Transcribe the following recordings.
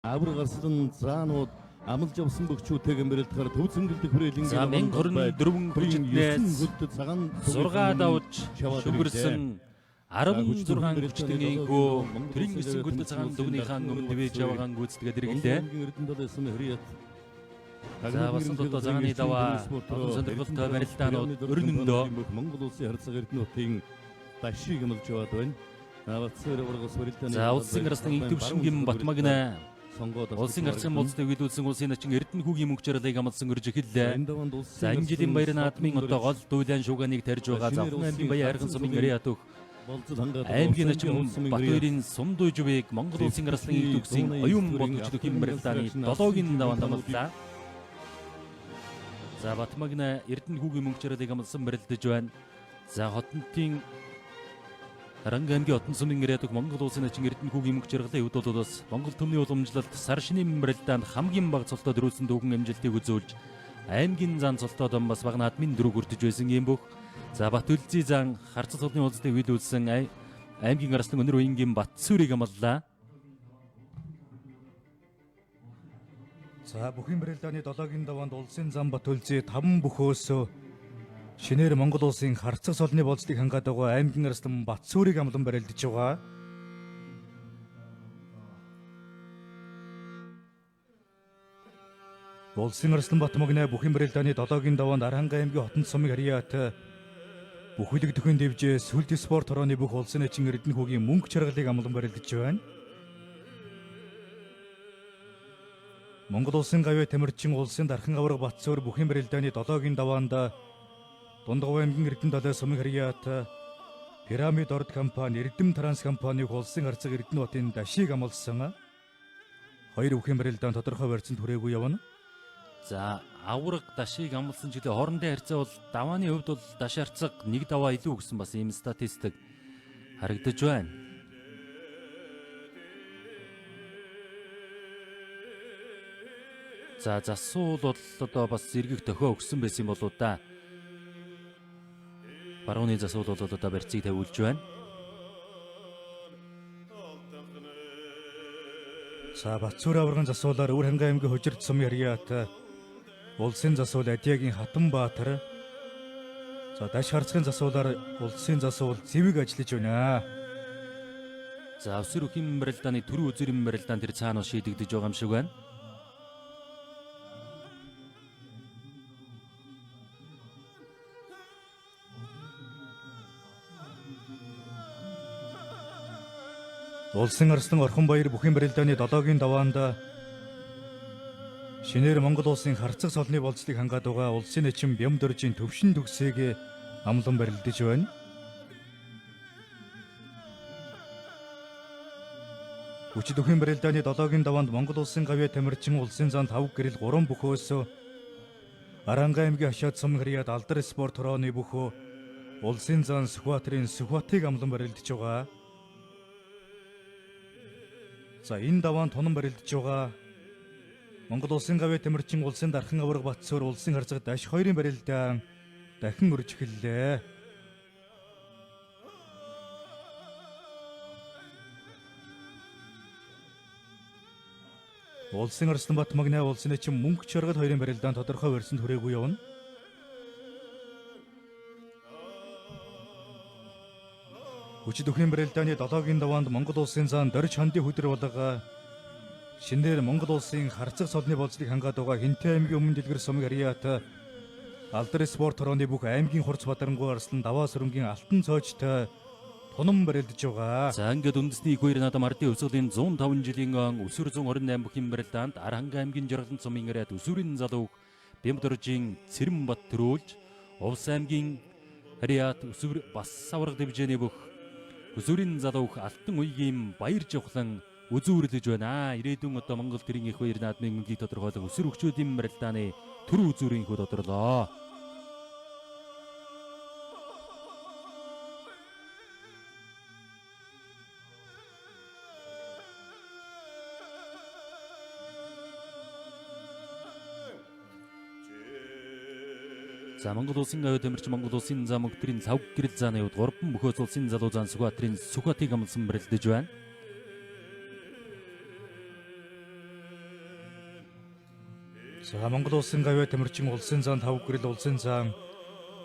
Авар гарсан заанууд амлж явсан бөхчүүтэйгэн бэрэлдэхээр төв зөнгөлдөх хүрээлэн 1024 хүчтнээс цагаан 6 давж шүгэрсэн 16 хүчтний гоо тэрийн гэсэн гүлд цагаан дүгнийхаа өмнө дивэж явагаан гүйцэтгээд иргэлээ. За басан дотоо цагааны даваа сонирхолтой барилдаанууд өрнөндөө Монгол улсын харьцаг эрдэнэтийн дашиг амлж яваад байна. За улсын гарсны инх төвшингийн Батмагна улсын гарцын болцтой үйлдүүлсэн улсын начин Эрдэнэ хүүгийн мөнгө жаргалыг амлсан өрж эхэллээ. За энэ жилийн баяр наадмын одоо гол дүүлэн шууганыг тарьж байгаа Завхан аймгийн баян хайрхан сумын Ариат өх аймгийн начин Батбаярын сум дүйжвийг Монгол улсын гарсны инх төвшин оюун бодолч дэх барилдааны 7-гийн даваанд амллаа. За Батмагна Эрдэнэ хүүгийн мөнгө жаргалыг амлсан барилдаж байна. За хотнотын Харанга аймгийн Хотон сумын Ариат өх Монгол улсын начин Эрдэнэ хүүгийн мөнгө жаргалын үд болоос Монгол төмний уламжлалт сар шинийн барилдаанд хамгийн бага цолтоо дөрүүлсэн дүүгэн амжилтыг үзүүлж аймгийн зан цолтоод бас бага наадмын дөрөв хүртэж байсан юм бүх. За Бат Үлзий зан харцаг цолтны уулзалтыг үйлдүүлсэн аймгийн гарсны өнөр уянгийн Батсүрийг амллаа. За бүхэн барилдааны 7-гийн даваанд улсын зам Бат Үлзий 5 бөхөөс шинээр Монгол улсын харцаг солны болцлыг хангаад байгаа аймгийн арслан Батсүрийг амлан барилдаж байгаа. Улсын арслан Батмагна бүхэн барилдааны 7-гийн даваанд Аранга аймгийн Хотон сумын Ариат бүхэлэг дөхөн дэвжээ сүлд спорт хорооны бүх улсын начин Эрдэнэ хүүгийн мөнгө чаргалыг амлан барилдаж байна. Монгол улсын гавьяа тамирчин улсын дархан аварга Батсүр бүхэн барилдааны 7-гийн даваанд Дундгов аймгийн Эрдэнэ далай сумын Ариат Пирамид орд компани Эрдэм транс компаниг улсын харьцаг Эрдэнэ хотын дашиг амлсан. Хоёр бүхэн барилдаанд тодорхой барьцанд хүрээгүй явна. За авраг дашиг амлсан жилийн хоорондын харьцаа бол давааны хувьд бол даш харьцаг нэг даваа илүү өгсөн бас ийм статистик харагдаж байна. За засуул бол одоо бас зэрэгэх тохио өгсөн байсан болоо да. Барууны засуул бол одоо барьцыг тавиулж байна. За Батсүр аваргын засуулаар Өвөр ханга аймгийн Хужирд сумын Ариат улсын засуул Адиагийн Хатан Баатар за даш харцгийн засуулаар улсын засуул Зэвэг ажиллаж байна. За өсөр өхийн барилдааны төрөө үзүүрийн барилдаан тэр цаанаас шийдэгдэж байгаа юм шиг байна. Улсын арслан Орхон баяр бүхэн барилдааны 7-гийн даваанд шинээр Монгол улсын харцаг солны болцлыг хангаад байгаа улсын начин Бямдөржийн төвшин төгсөөг амлан барилдаж байна. Хүчит бүхэн барилдааны 7-гийн даваанд Монгол улсын гавьяа тамирчин улсын зан 5 гэрэл 3 бөхөөс Аранга аймгийн Хашаад сумын Ариат Алдар спорт хорооны бөхөө улсын зан Сүхбаатарын Сүхбаатыг амлан барилдаж байгаа. За энэ даваанд тунан барилдаж байгаа Монгол улсын гавьяа тамирчин улсын дархан аварга Батсүр улсын харьцаг даш 2-ын барилдаан дахин өрж эхэллээ. Улсын арслан Батмагна улсын начин мөнгө чаргал 2-ын барилдаан тодорхой барьцанд хүрээгүй явна. Хүчит бүхэн барилдааны 7-гийн даваанд Монгол улсын зан Дорж хандын хөдөр болго шинээр Монгол улсын харцаг солны болцлыг хангаад байгаа Хинтээ аймгийн өмнө дэлгэр сумын Ариат Алдар спорт хорооны бүх аймгийн хурц бадарангуй арслан даваа сүрэнгийн алтан цоочтой тунам барилдаж байгаа. За ингээд үндэсний их баяр наадам ардын өсвөлийн 105 жилийн он өсвөр 128 бүхэн барилдаанд Аранга аймгийн Жаргалан сумын Ариат өсвөрийн залуу Бямдөржийн Цэрэм бат төрүүлж Увс аймгийн Ариат өсвөр бас аварга дивжээний бүх өсвөрийн залуух алтан уйгийн баяр жавхлан үзүүрлэж байна. Ирээдүйн одоо Монгол төрийн их баяр наадмын мөнгийг тодорхойлох өсвөр өгчүүдийн барилдааны төр үзүүрийн хүү тодорлоо. За Монгол улсын гавьяа тамирчин Монгол улсын зам өгтрийн цав гэрэл зааны хувьд 3 бөхөөс улсын залуу зан Сүхбаатарын Сүхбаатыг амлсан барилдаж байна. За Монгол улсын гавьяа тамирчин улсын зан 5 гэрэл улсын зан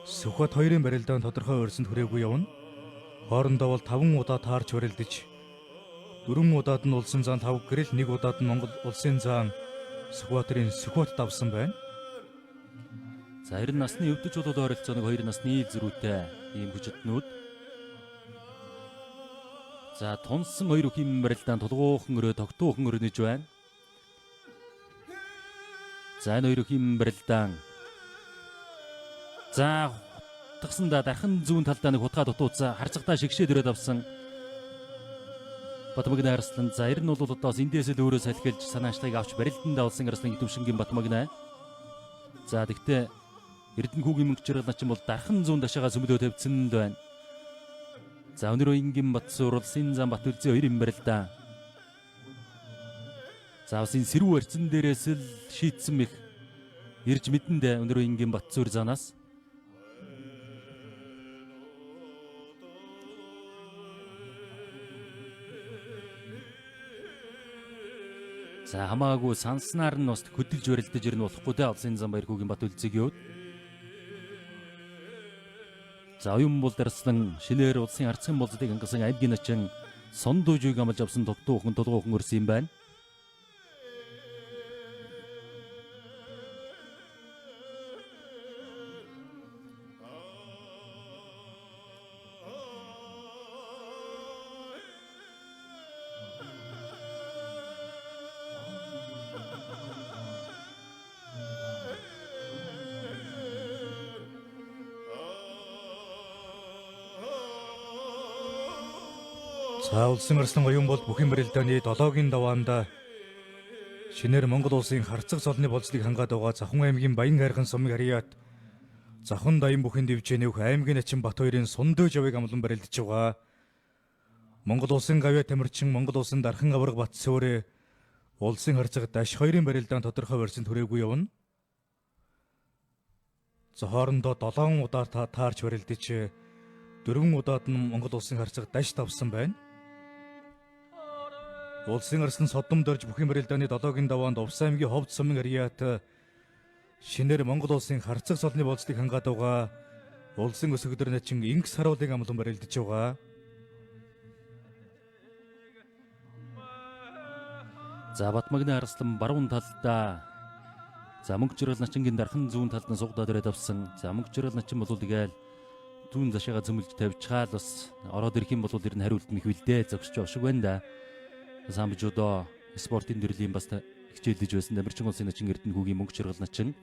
Сүхбат 2-ын барилдаан тодорхой өрсөнд хүрээгүй явна. Хоорондоо бол 5 удаа таарч барилдаж 4 удаад нь улсын зан 5 гэрэл 1 удаад нь Монгол улсын зан Сүхбаатарын Сүхбат давсан байна. За 90 насны өвдөж болоод ойролцоо 2 насны зөрүүтэй ийм хүчтнүүд. За тунсан 2 өхийн барилдаан тулгуухан өрөө тогтуухан өрнөж байна. За энэ 2 өхийн барилдаан. За тагсандаа дархан зүүн талдаа нэг хутгаа дутууцаа харцагтаа шигшээд өрөөд авсан. Батмагнай Арслан за 90 нь бол одоос эндээс л өөрөө салхилж санаачлагыг авч барилданд авсан Арслан Төвшингийн Батмагнай. За тэгтээ Эрдэнэхүүгийн мөнгөчрэг начин бол дархан зүүн дашаага сүмлөө тавьсан байна. За өнөр уянгийн Батсуур улсын зам Батүлзээ 2 барилдаан. За усын сэрүү арцсан дээрээс л шийтсэн мэх ирж мэдэндээ өнөр уянгийн Батсуур занаас. За хамаагүй санснаар нь бас хөдөлж барилдаж ирнэ болохгүй дээ улсын зам Баярхүүгийн Батүлзээг юу. За оюун бол дарслан шинээр улсын арцхан болцыг ангасан аймгийн начин сондуужийг амлаж авсан тогтуухан тулгуухан өрсөн юм байна. За улсын арслан оюун бол бүхэн барилдааны 7-гийн даваанд шинээр Монгол улсын харцаг цолны болцлыг хангаад байгаа Завхан аймгийн Баян хайрхан сумыг харьяат Завхан даян бүхэн дэвжээний аймгийн начин Бат 2-ын Сундөөж авыг амлан барилдаж байгаа. Монгол улсын гавьяа тамирчин Монгол улсын дархан авраг Батсуурэ улсын харцаг даш 2-ын барилдаан тодорхой барьсан түрээгүй явна. За хоорондоо 7 удаар таарч барилдаж 4 удаад нь Монгол улсын харцаг даш давсан байна. Улсын арслан содом дорж бүхэн барилдааны 7-гийн даваанд Увс аймгийн Ховд сумын харьяат шинээр Монгол улсын харцаг цолны болцлыг хангаад байгаа улсын өсгөдөр начин Инг саруулыг амлан барилдаж байгаа. За Батмагнай Арслан баруун талдаа за мөнгөчрөл начингийн дархан зүүн талд нь сугдаад ирээд авсан. За мөнгөчрөл начин бол тэгэл зүүн зашаага зөмөлж тавьчихаал бас ороод ирэх юм бол ер нь хариулт мэх үлдээ зогсож байгаа шиг байна да. Самбжуудоо спортын төрлийн бас хичээлдэж байсан Дамирчин улсын начин Эрдэнэхүүгийн мөнгөчрөл начин.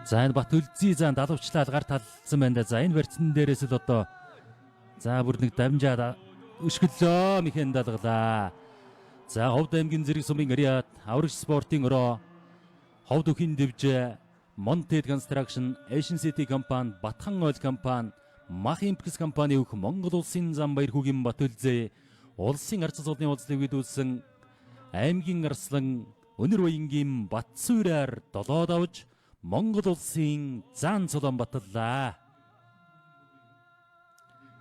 За энэ Батүлзээ зан далавчлал гар талсан байна да. За энэ барьцсан дээрээс л одоо за бүр нэг дамжаад өшгөлөө мэхэн далгалаа. За Ховд аймгийн зэрэг сумын харьяат аврагч спортын өрөө Ховд өхийн дэвжээ Monted Construction, Asian City компани, Батхан ойл компани, Mach Impex компани өөх Монгол улсын зам Баярхүүгийн Батүлзээ улсын арцаг цолны болцлыг үйдүүлсэн аймгийн арслан өнөр уянгийн Батсуураар 7 давж Монгол улсын зан цолон батлаа.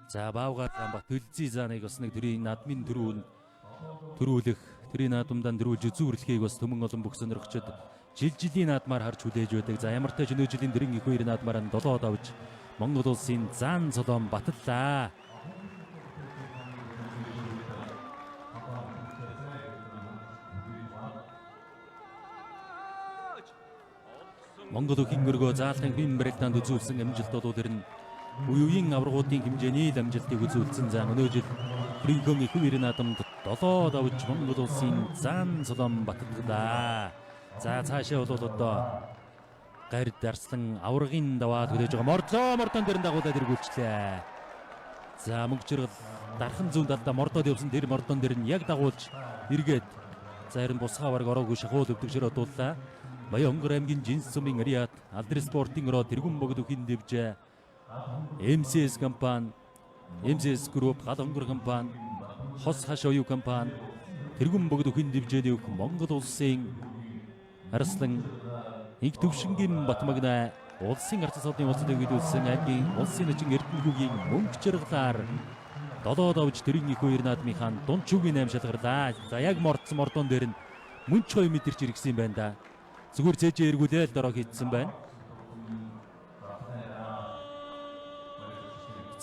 За баавгаар зам Батүлзээ заныг бас нэг төрийн наадмын төрүүлэх тэрийн наадамдаа дөрүүлж үзүүрлэхийг бас төмөн олон бүх сонирхчид жилийн наадмаар харж хүлээж байдаг. За ямар ч өнөө жилийн дэрийн их үеийн наадмаар нь 7 давж Монгол улсын зан цолон батлаа. Монгол өхийн өргөө заалтан бим барилдаанд үзүүлсэн амжилтууд тэр нь үеийн аврагуудын хэмжээний амжилтыг үзүүлсэн. За өнөө жил Ринкон их үеийн наадамд 7 давж Монгол улсын зан цолон батлаа. За цаашаа бол одоо гард дарслан аврагын даваад хүлээж байгаа мордон дэрэн дагуулад эргүүлчлээ. За мөнгөчрөл дархан зүүн талдаа мордоод явсан тэр мордон дэр нь яг дагуулж эргээд зарим бусгаа бараг ороогүй шахуул өвдөгшөр одууллаа. Баян өнгөр аймгийн Жинс сумын харьяат Алдрес спортын өрөө тэргүүн богд өхийн дэвжээ MCS компани, MCS Group гал өнгөр компани, Хос хаш оюу компани тэргүүн богд өхийн дэвжээний өөх Монгол улсын Арслан Инг Төвшингийн Батмагнай улсын арцаг цолны болцлыг үйдүүлсэн аймгийн улсын начин Эрдэнэхүүгийн мөнгө чаргалаар долоо давж тэрийн их хоёр наадмынхаа дунчуугийн 8 шалгарлаа. За яг мордсон мордон дээр нь мөнч 2 метрч иргэсэн юм байна да. Зүгээр цээжээ эргүүлээл дорог хийдсэн байна.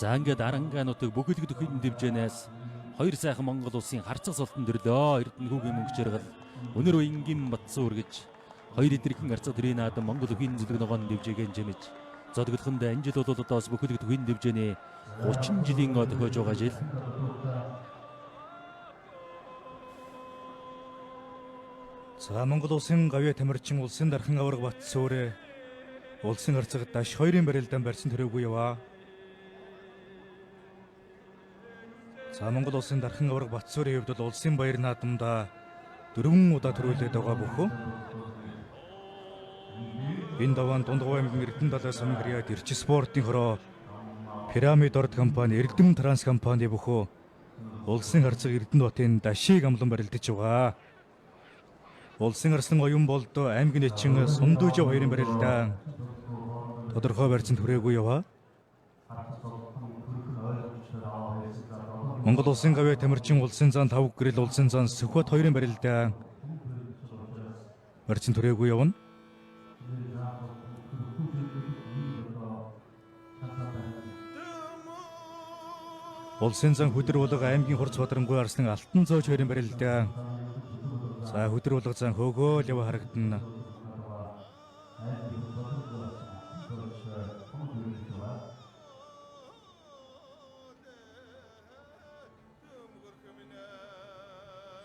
За ингээд арангаануудыг бүхэлд төхөн дэвжэнээс хоёр сайхан Монгол улсын харцаг султан төрлөө. Эрдэнэхүүгийн мөнгө жаргал өнөр уянгийн батсан үргэж хоёр идэрхэн харцаг төрийн наадам Монгол өхийн зүлэг ногоон дэвжээгэн жимэж зодгодхонд энэ жил бол одоос бүхэлд төхөн дэвжээний 30 жилийн төхөж байгаа жил. За Монгол улсын гавьяа тамирчин улсын дархан аварга Батцөөрэ улсын харцаг даш 2-ын барилдаан барьсан төрөөгүй яваа. За Монгол улсын дархан аварга Батцөөрийн хувьд бол улсын баяр наадамда 4 удаа төрүүлээд байгаа бөхөө. Энэ даваан Дундгой аймгийн Эрдэнэ далай сумын харьяат Эрч спортын хороо Пирамид орд компани, Эрдэм транс компани бөхөө улсын харцаг Эрдэнэ хотын дашийг амлан барилдаж байгаа. Улсын арслан оюун болд аймгийн эчин Сундуужа 2-ын барилдаан тодорхой барьсан түрээгүй яваа. Монгол улсын гавьяа тамирчин улсын зан 5 гэрэл улсын зан Сүхбат 2-ын барилдаан барьсан түрээгүй явна. Улсын зан хөдөр булга аймгийн Хурц Бадарангуй арслан Алтан зоож 2-ын барилдаан. За хөдөр булга зан хөөгөөл ява харагдана.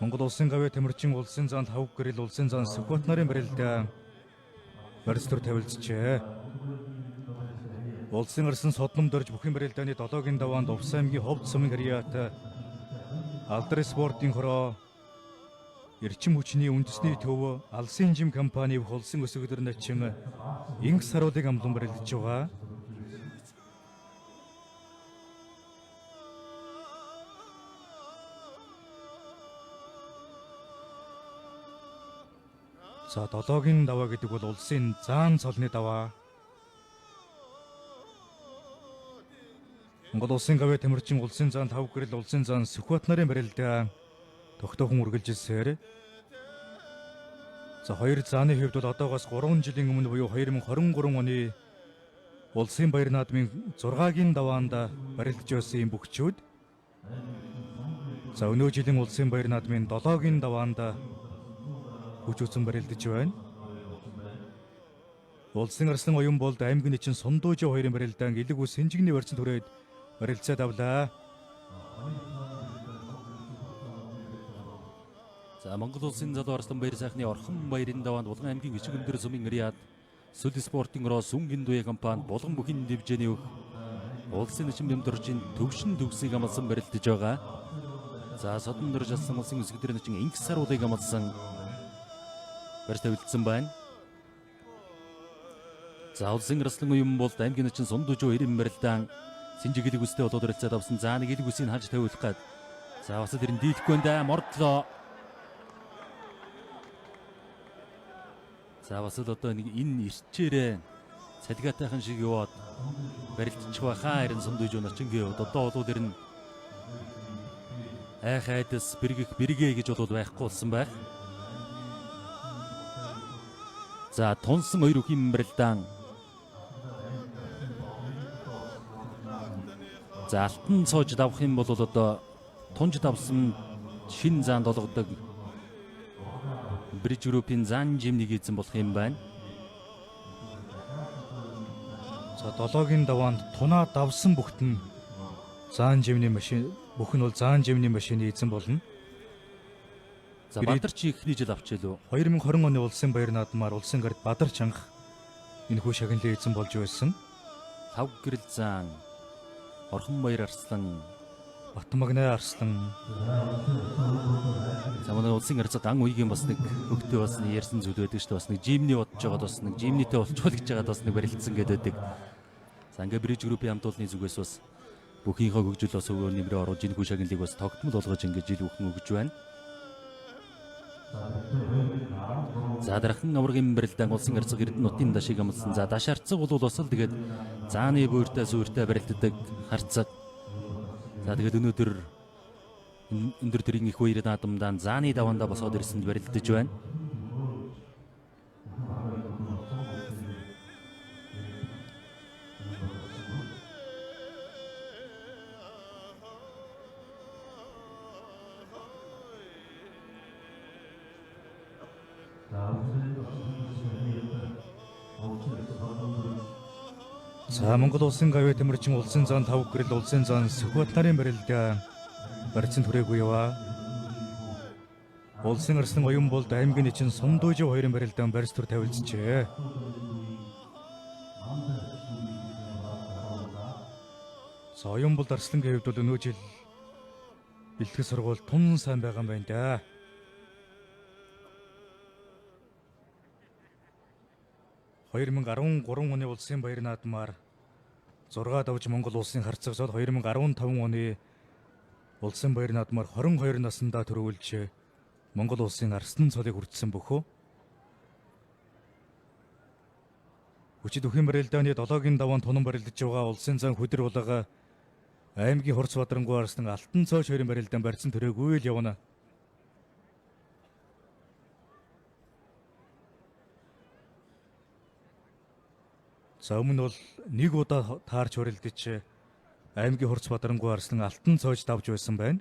Монгол улсын гавьяа тамирчин улсын зан 5 гэрэл улсын зан Сүхбат нарын барилдаан барьцтур тавилжжээ. Улсын арслан содном дөрж бүхэн барилдааны 7-гийн даваанд Увс аймгийн Ховд сумын харьяат Алдар спортын хороо Эрчим хүчний үндэсний төв Алсын жим компани улсын өсгөлөр начин инх саруулыг амлан барилдаж байгаа. За 7-гийн даваа гэдэг бол улсын заан цолны даваа. Монгол улсын гавьяа тамирчин улсын зан 5 гэрэл улсын зан Сүхбат нарын барилдаан тогтоохон үргэлжилсээр. За хоёр зааны хувьд бол одоогоос 3 жилийн өмнө буюу 2023 оны улсын баяр наадмын 6-гийн даваанд барилдаж байсан юм бүгчүүд. За өнөө жилийн улсын баяр наадмын 7-гийн даваанд хүчүүцэн барилдаж байна. Улсын арслан оюун болд аймгийн эчин Сундуужа 2-ын барилдаан элэг ус сэнжигний барьсан түрээд барилцаад авлаа. За Монгол улсын залуу арслан баяр сайхны орхон баярын даваанд Булган аймгийн Ичгэмдэр сумын харьяат Сүл спортын ороо Сүнгийн дуя компани Булган бүхий дэвжээний өг улсын эчим дэвдөржин төвшин төгсгийг амлсан барилдаж байгаа. За содон дөрж алсан улсын өсгөдөр начин инх саруулыг амлсан барьж тавилдсан байна. За улсын арслан оюун болд аймгийн эчин Сундуужа 2-ын барилдаан Синжиг элэг үстэй болоод барилцаад авсан. За нэг элэг үсийг хаж тавиулах гээд. За бас тэр нь дийлэхгүй энэ мордлоо. За бас л одоо нэг энэ ирчээрээ цалгиатайхан шиг яваад барилдчих байхаа харин Сундуужа начингийн хувьд одоо болоо тэр нь айхайдас бэргээ гэж болоод байхгүй болсон байх. За тунсан 2 үхийн барилдаан. За алтан цоож давах юм бол одоо тунж давсан шин заанд олгодог Бриж группийн зан жимнийг эзэн болох юм байна. За 7-гийн даваанд тунаа давсан бүхтэн заан жимний машин бүхэн бол заан жимний машины эзэн болно. За Бадарч ихний жил авчаалуу. 2020 оны улсын баяр наадмаар улсын гард Бадарч анх энэ хүү шагналын эзэн болж байсан. Лав гэрэл зан Орхон баяр арслан Батмагнай арслан. За манай улсын харьцаг ан үеийн бас нэг хөвгтөө бас нэг ярьсан зүйл байдаг шүү дээ. Бас нэг жимний бодож байгаад бас нэг жимнийтэй болчихвол гэж байгаад бас нэг барилдсан гэдэг. За ингээ Бриж группийн хамт олонны зүгээс бас бүхийнхээ хөгжил бас өвөө нэмрээ оруулж энэ хүү шагналыг бас тогтмол болгож ингээ жил бүхэн өгж байна. За дархан аваргын барилдаан улсын харьцаг Эрдэнэ нутгийн дашиг амлсан. За даш харьцаг бол бас л тэгээд зааны буйртай сүртэй барилддаг харьцаг. За тэгээд өнөөдөр өндөр төрийн их баяр наадамдаа зааны даваандаа босоод ирсэнд барилдаж байна. За Монгол улсын гавьяа тэмэрчин улсын зан тавг гэрэл улсын зан Сүхбат нарын барилдаа барьсан түрээгүй яваа. Улсын арслан оюун болд аймгийн эчин Сундуужив хоёрын барилдаан барьс төр тавилжжээ. За оюун болд арслангийн хувьд бол өнөө жил бэлтгэл сургууль тун сайн байгаа юм байна да. (2013) оны улсын баяр наадмаар 6 давж Монгол улсын харьцагчид 2015 оны улсын баяр наадмаар 22 наснда төрүүлж Монгол улсын арслан цолыг хүртсэн бөхөө. Хүчит өхөн барилдааны 7-гийн даваан тунан барилдаж байгаа улсын зан хөдөр булага аймгийн Хурц Бадрангуй арслан Алтан цоож хоёрын барилдаан барьсан төрөөгүй л явна. За өмнө бол нэг удаа таарч барилдаж аймгийн Хурц Бадрангуй арслан Алтан цоож давж байсан байна.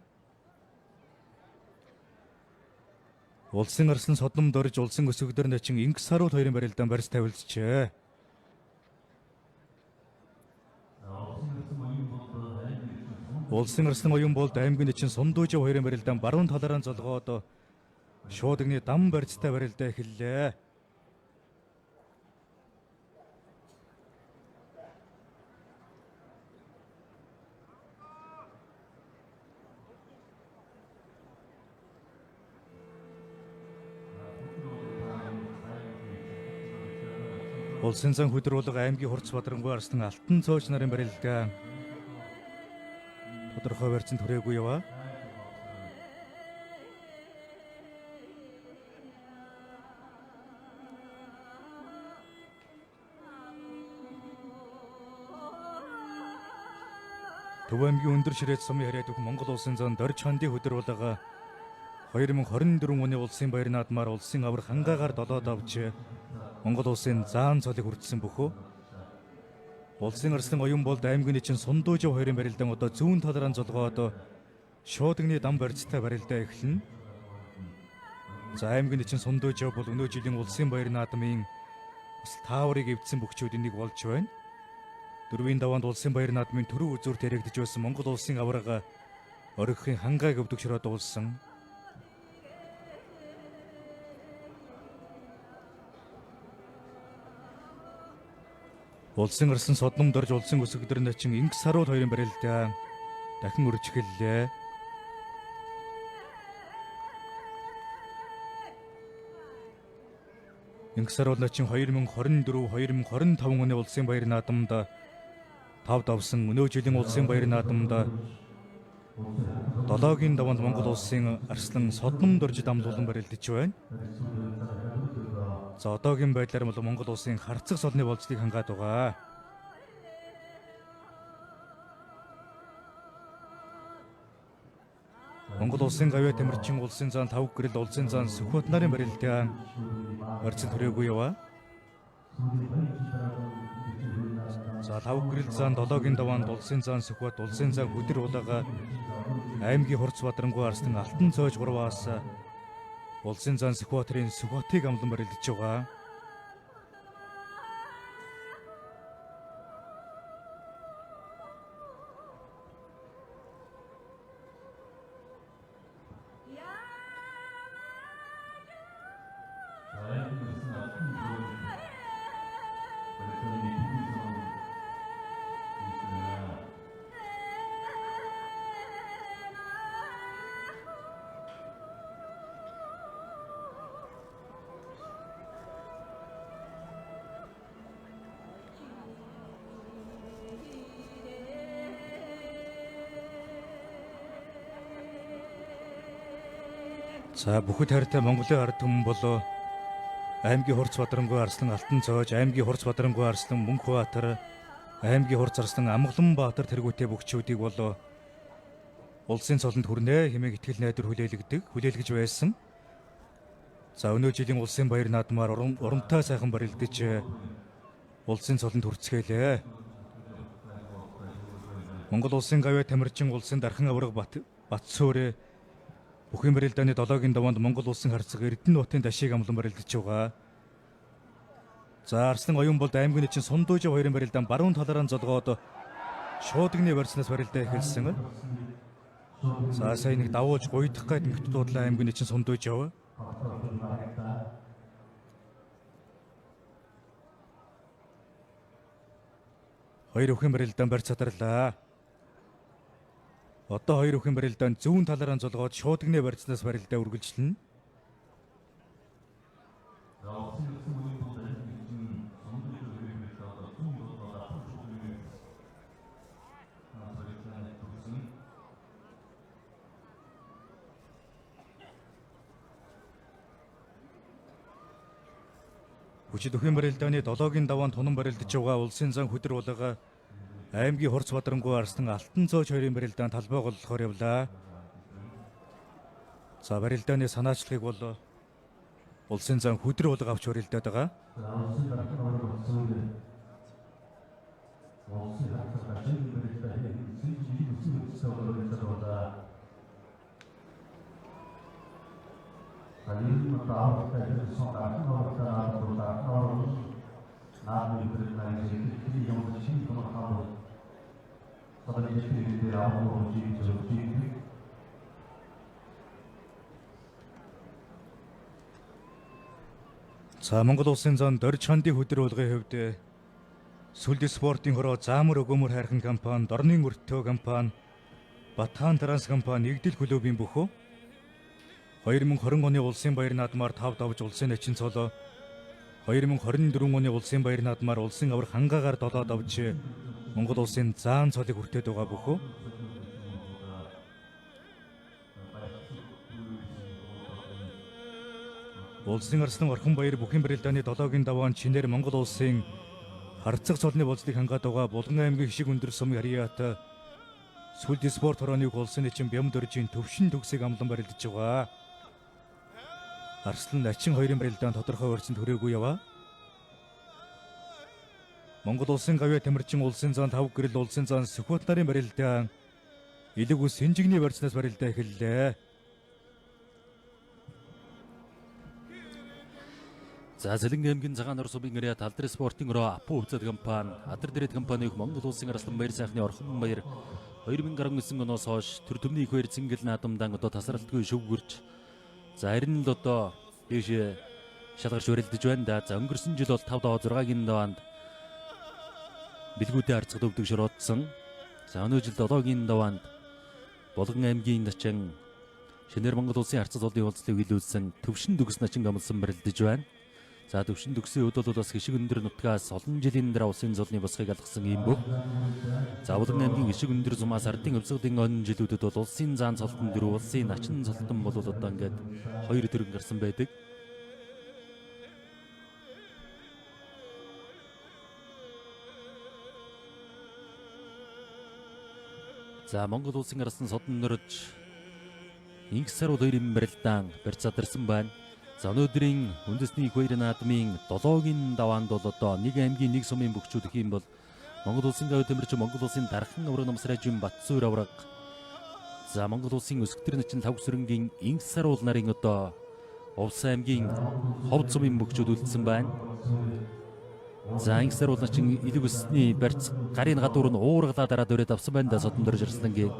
Улсын арслан содном дорж улсын өсөгдөр начин Ингс харуул хоёрын барилдаан барьс тавилжжээ. Улсын арслан оюун болд аймгийн эчин Сундуужив хоёрын барилдаан баруун талаараа золгоод шууд игний дам барьцтай барилдаа эхэллээ. Улсын зан хөдөр булга аймгийн Хурц Бадрангуй арслан Алтан цоож нарын барилдаан тодорхой барьсан түрээгүй яваа. Төв аймгийн өндөр ширээд сумын харьяад бүх Монгол улсын зан Дорж хандын хөдөр булга 2024 оны улсын баяр наадмаар улсын аврах хангаагаар долоод авч Монгол улсын заан цолыг хүртсэн бөхөө. Улсын арслан оюун болд аймгийн эчин Сундуужив хоёрын барилдаан одоо зүүн талаараа золгоод шууд игний дам барьцтай барилдаа эхэлнэ. За аймгийн эчин Сундуужив бол өнөө жилийн улсын баяр наадмын бас тааврыг эвдсэн бөхчүүдийн нэг болж байна. Дөрвийн даваанд улсын баяр наадмын төрөв үзүүр таригдж байсан Монгол улсын аврага орхихын хангааг өвдөгчрөө дуулсан. Улсын арслан содном дорж улсын өсөгдөр начин Ингс харуул хоёрын барилдаан дахин өрж эхэллээ. Ингс харуул начин 2024-2025 оны улсын баяр наадамд 5 давсан өнөө жилийн улсын баяр наадамд 7-гийн даваанд Монгол улсын арслан содном дорж дамлуулан барилдаж байна. За одоогийн байдлаар бол Монгол улсын харьцаг солны болцлыг хангаад байгаа. Монгол улсын гавьяа тэмэрчин улсын зан тавг гэрэл улсын зан Сүхбат нарын барилдаан барьсан түрээгүй яваа. За тавг гэрэл зан 7-гийн даваанд улсын зан Сүхбат улсын зан хөдөр булага аймгийн Хурц Бадрангуй арслан Алтан цоож 3-аас улсын зан Сүхбатрын Сүхбатыг амлан барилдаж байгаа. За бүхэл хайртай Монголын ард түмэн бол аймгийн Хурц Бадрангуй арслан Алтан цоож, аймгийн Хурц Бадрангуй арслан Мөнхбаатар, аймгийн Хурц арслан Амгалан Баатар тэргүүтэй бөхчүүдийг бол улсын цолонд хүрнэ хэмээн итгэл найдвар хүлээлгэж байсан. За өнөө жилийн улсын баяр наадмаар урамтай сайхан барилдаж улсын цолонд хүрцгээлээ. Монгол улсын гавьяа тамирчин улсын дархан авраг Батцөөрэ бүхэн барилдааны 7-гийн даваанд Монгол улсын харцаг Эрдэнэ нутгийн дашийг амлан барилдаж байгаа. За Арслан оюун болд аймгийн чинь Сундуужи хоёрын барилдаан баруун талаараа золгоод шуудгны барьснаас барилдаа эхэлсэн. За сая нэг давууж гуйдах гээд мөхт дуудлаа аймгийн чинь Сундуужи яваа. Хоёр бүхэн барилдаан барьж чадарлаа. Одоо хоёр бүхэн барилдаан зүүн талаараа золгоод шуудгны барьснаас барилдаа үргэлжлэнэ. Хүчит өхөн барилдааны 7-гийн даваан тунан барилдаж байгаа улсын зан хөдөр булга аймгийн Хурц Бадрангуй Арслан Алтан цоож хоёрын барилдаан талбай голлохоор явлаа. За барилдааны санаачлагыг бол улсын зан хөдөр булга авч барилдаад байгаа. За Монгол улсын зан Дорж хандын хөдөр булгын хувьд Сүлд спортын хороо Заамар өгөөмөр хайрхан компани, Дорны мөртөө компани, Батхан Транс компани, Нэгдэл клубын бүхөө 2020 оны улсын баяр наадмаар 5 давж улсын начин цолоо 2024 оны улсын баяр наадмаар улсын аврах хангаагаар 7 давж Монгол улсын заан цолыг хүртээд байгаа бүхөө. Улсын Арслан Орхон баяр бүхэн барилдааны 7-гийн даваан чинээр Монгол улсын харцаг цолны болцлыг хангаад байгаа Булган аймгийн хишиг өндөр сумын харьяат Сүлд спорт хорооны улсын начин Бямдөржийн төвшин төгсийг амлан барилдаж байгаа. Арслан начин хоёрын барилдаан тодорхой барьсан төрөөгүй яваа. Монгол улсын гавьяа тамирчин улсын зан 5 гэрэл улсын зан Сүхбат нарын барилдаан Илэг ус Сэнжигний барьснаас барилдаа эхэллээ. За Сэлэнгэ аймгийн цагаан ор сумын харьяат Алдар спортын өрөө Апу хувьцат компани, Адар дэрэд компаниг Монгол улсын Арслан баяр сайхны Орхон баяр 2019 оноос хойш төр төмний их баяр цэнгэл наадамдан одоо тасралтгүй шүвгэрч за харин л одоо ийш шалгарч барилдаж байна да. За өнгөрсөн жил бол 5-6-гийн даваанд бэлгүүтэй харцагт өвдөг шороодсон. За өнөө жил 7-гийн даваанд Булган аймгийн начин шинээр Монгол улсын харцаг цолын уулзлыг илүүлсэн төвшин төгс начин амлсан барилдаж байна. За төвшин төгсийн үед бол бас хишиг өндөр нутгаас олон жилийн дараа улсын цолны босхийг алгасан юм бүх. За Булган аймгийн хишиг өндөр зумаас ардын өвсгдийн он жилүүдэд бол улсын заан цолтон 4, улсын начин цолтон бол одоо ингээд 2 төрөнд гарсан байдаг. За Монгол улсын Арслан содон нөрж инх сар хоёрын барилдаан барьж задарсан байна. За өнөөдрийн үндэсний их баяр наадмын 7-гийн даваанд бол одоо нэг аймгийн нэг сумын бүгчүүд гэх юм бол Монгол улсын гавьяа тамирчин Монгол улсын дархан авраг намсрайжин Батцөөр авраг. За Монгол улсын өсгтөр начин Тавг сүрэнгийн инх сар уул нарын одоо Увс аймгийн Ховд сумын бүгчүүд үлдсэн байна. За инх сар уул начин Илэг усны барьц гарын гадуур нь уургалаа дараад өрөөд авсан байна да содон дөрж Арслангийн.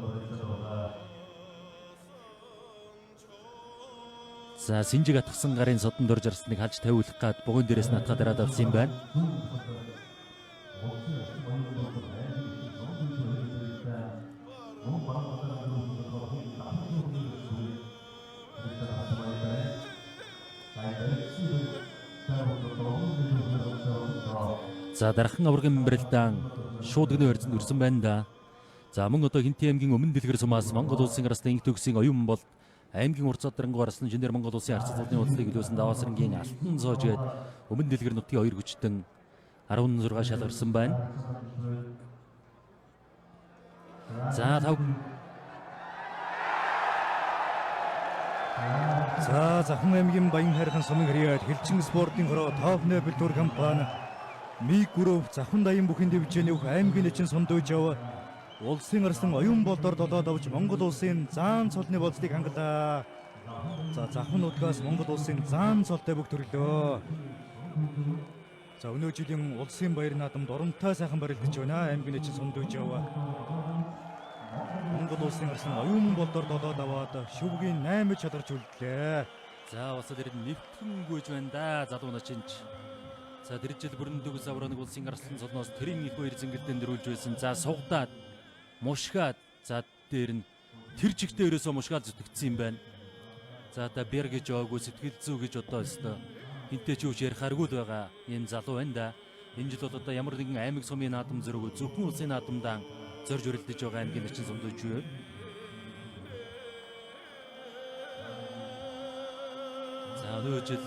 За Синжиг атгсан гарын содон дөрж Арсланыг халж тавиулах гад бугуун дээрээс натгаа дараад авсан юм байна. За дархан аврагын барилдаан шууд гэнэ барьцанд өрсөн байна да. За мөн одоо Хинтээ аймгийн өмнө дэлгэр сумаас Монгол улсын Арслан инх төгсийн оюун бол аймгийн Хурц Бадрангуй Арслан шинээр Монгол улсын харцаг цолны уулзлыг илүүсэн Даваасрангийн Алтан цоож гээд өмнө дэлгэр нутгийн 2 хүчтэн 16 шалгарсан байна. За За Захан аймгийн Баян хайрхан сумын хриад Хэлчин спортын хороо Топ Нобелтур компани Миг Гүрөв Захан даян бүхэн дивизийн өв аймгийн нэчин сундууж яв улсын арслан оюун болдоор додоод авч Монгол улсын заан цолны болцлыг хангалаа. За Захан нутгаас Монгол улсын заан цолтой бүх төрлөө. За өнөө жилийн улсын баяр наадамд оронтой сайхан барилдаж байна. Аймгийн нэчин сундууж яв Монгол улсын арслан оюун болдоор додоод аваад шүвгийн 8 чадарч үлдлээ. За усад ирэн нэвтгэн гүйж байна да залуу начинч. За тэр жил бүрэн дөгс аврааныг улсын арслан цолноос тэрийн их баяр зингэлдэн дөрүүлж байсан. За сугадаад мушгаад за дээр нь тэр чигтээ өрөөсөө мушгаад зүтгэцсэн юм байна. За та бэр гэж оогүй сэтгэл зүй гэж одоо өстө хинтээ ч үуч ярих аргууд байгаа юм залуу байна да. Энэ жил бол одоо ямар нэгэн аймаг сумын наадам зөрөөгөө зөвхөн улсын наадамдаа зорж өрөлдөж байгаа аймгийн начин сундууч юу. За өнөө жил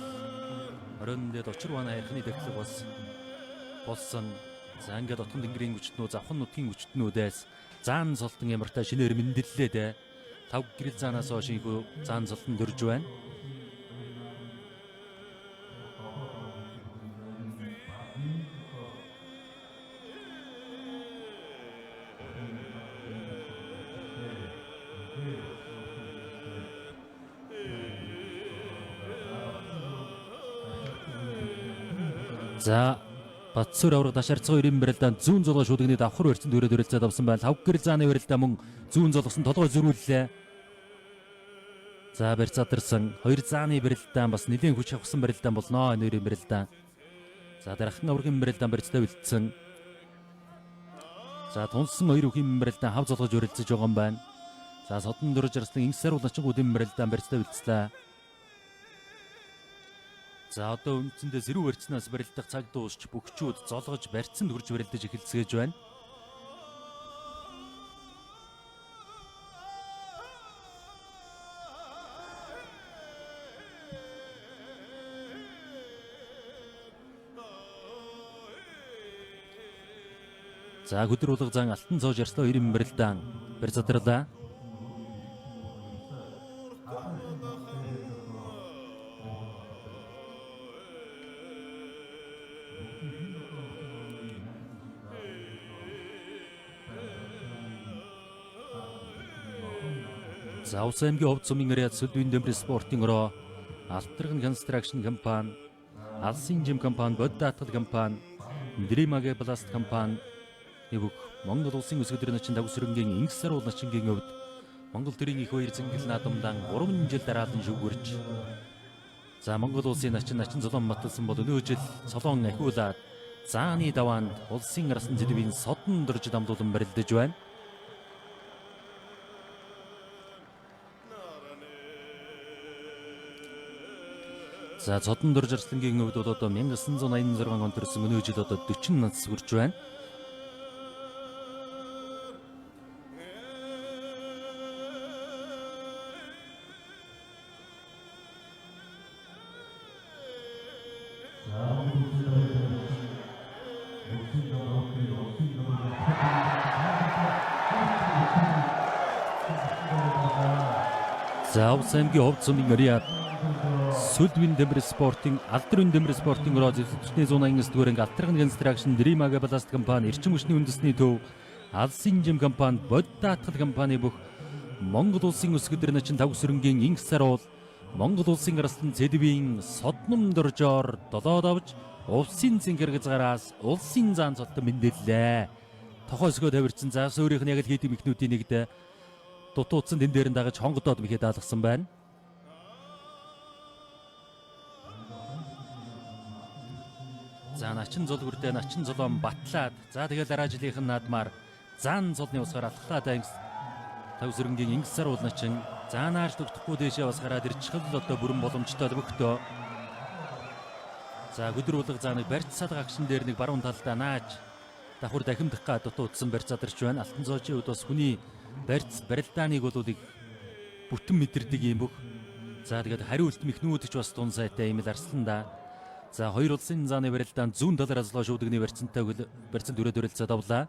оройнд очирвана хайрхны тахлаг бас болсон. За ингээд отгон тэнгэрийн хүчтнүүд завхан нутгийн хүчтнүүдээс заан цолтон ямартай шинээр мэндэллээ дээ. 5 гэрэл заанаас хойш ийхүү заан цолтон дөрж байна. За Батсуур авраг ташаарцгаа 90 барилдаанд зүүн золгоо шүдэгний давхар барьцанд өрөөд өрөлцөөд авсан байна. 5 гэрэл зааны барилдаа мөн зүүн золгосон толгой зөрүүллээ. За барьцаатарсан 2 зааны барилдаа бас нэлийн хүч авсан барилдаа болно. Нэрийн барилдаа. За дараахан аврагын барилдаа барьцтай үлдсэн. За тунсан 2 үхийн барилдаа хав золгож өрөлцөж байгаа юм байна. За содон дөрж арслан инх саруул начингуудын барилдаа барьцтай үлдслээ. За одоо үндсэндээ сэрүү барьцнаас барилдах цаг дуусч бүгчүүд золгож барьцанд хүрж барилдаж эхэлцгээж байна. За хөдөр улга зан алтан цоож ярслаа 90 барилдаан барьцаатарлаа. За улс аймгийн хувьд сумын яриад Сүлбийн Дэмбэр спортын ороо Алтрагын констракшн компани, Алсын жим компани, Боддаатгал компани, Дримагэ пласт компани нэг Монгол улсын өсгөдрийн начин дагвсрынгийн инх саруул начингийн хувьд Монгол төрийн их баяр зингэл наадамдан 3 жил дараалан шүгүрж. За Монгол улсын начин золон баталсан бол өнөө жил солон ахиулаад зааны даваанд улсын арслан зэдвийн содон дөрж дамжуулан барилдаж байна. За цодон дөрж арслангийн хувьд бол одоо 1986 онд төрсэн өнөө жил одоо 40 нас хүрч байна. За улс аймгийн хувьд сумын яриад Сүлбийн Дэмбэр спортын Алдрын Дэмбэр спортын ороо зөвлөлтний 189 дугаар анги Алтрагын констракшн, Дримагэ пласт компани, Эрчим хүчний үндэсний төв, Алсын жим компани, Боддаатгал компани бүх Монгол улсын өсгөдрийн начин дагвсрынгийн инх саруул Монгол улсын арслан цэдвийн содном дөржоор долоод авч улсын зинхэр газараас улсын заан цолтой мэндэллээ. Тохойсгоо тавирсан заас өөрийнх нь яг л хийдэм ихнүүдийн нэгд дутуудсан тэн дээр нь дагаж хонгодоод мэхэд даалгасан байна. За начин зол хүрдээ начин золон батлаад за тэгэл дараа жилийнхэн наадмаар заан золны усгаар алхлаад ангис тавсрынгийн инх саруул начин заанаар тогтохгүй дэшээ бас гараад ирчихэл одоо бүрэн боломжтой бөхтөө. За хөдөр улга зааныг барьц салга агшин дээр нэг баруун талдаа нааж давхар дахимдах га дутуудсан барьцаадарч байна. Алтан цоочийн хувьд бас хүний барьц барилдааныг бол их бүтэн мэдэрдэг юм бүх. За тэгээд хариулт михнүүд ч бас тун сайтай юм л арслан да. За хоёр улсын зааны барилдаанд зүүн талаар азлаа шүүдэгний барьцантай барьцанд өрөөд өрөлцөөд авлаа.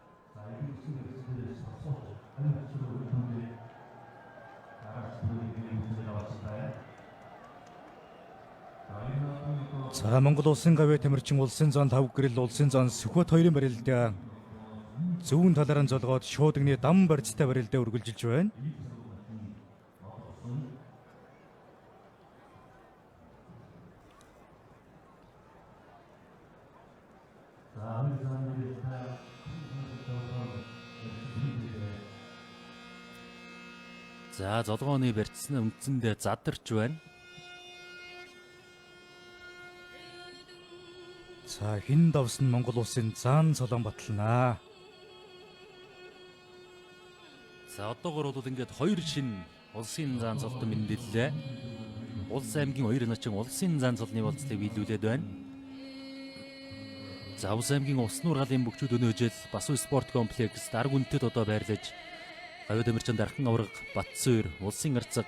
За Монгол улсын гавьяа тамирчин улсын зан 5 гэрэл улсын зан Сүхбат 2-ын барилдаа зүүн талаараа золгоод шуудагны дам барьцтай барилдаа үргэлжилж байна. За золгооны барьцсан үндсэндээ задарч байна. За хин давс нь Монгол улсын Заан Солонготлнаа. За одоогор бол ингээд 2 шин улсын заан цолтон мэндэллээ. Улс аймгийн 2 начин улсын заан цолны болцлыг биелүүлээд байна. За Улс аймгийн Ус нуур галын бөхчүүд өнөө жил Басуу спорт комплекс дарга үндэд одоо байрлаж гавьяа тамирчин Дархан авраг Батсуур улсын арцаг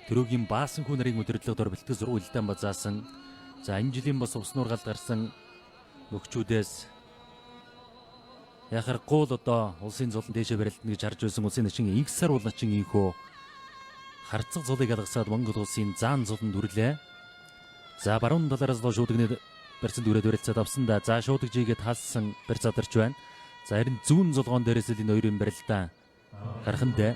Төрөгийн Баасан хүн нарыг удирдлагаар бэлтгэл сургуультай базаасан. За энэ жилийн бас Ус нуур галд гарсан бөхчүүдээс яхаар гол одоо улсын золон дээшээ барилдана гэж харж байсан улсын начин инх сар бол начин инхөө харцаг золыг алгасаад Монгол улсын заан золонд үрлээ. За баруун талаараас л шуудагны барьцанд үрээд барилцаад авсандаа за шуудагжигээ таасан барь задарч байна. За харин зүүн золгоон дээрээс л энэ хоёрын барилдаа гарахандаа